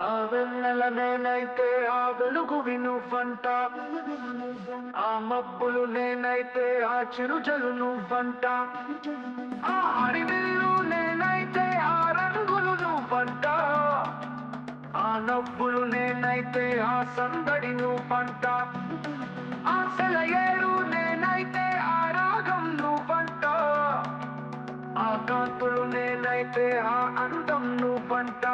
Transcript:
ఆ వెన్నెల నేనైతే ఆ వెలుగువి నువ్వంట, ఆ మబ్బులు నేనైతే ఆ చిరుజలు నువ్వంట, ఆ అడవిలు నేనైతే ఆ రంగులు నువ్వంట, ఆ నవ్వులు నేనైతే ఆ సందడి నువ్వంట, ఆ సెలయేరు నేనైతే ఆ రాగం నువ్వంట, ఆ కాంతులు నేనైతే ఆ అందం నువ్వంట.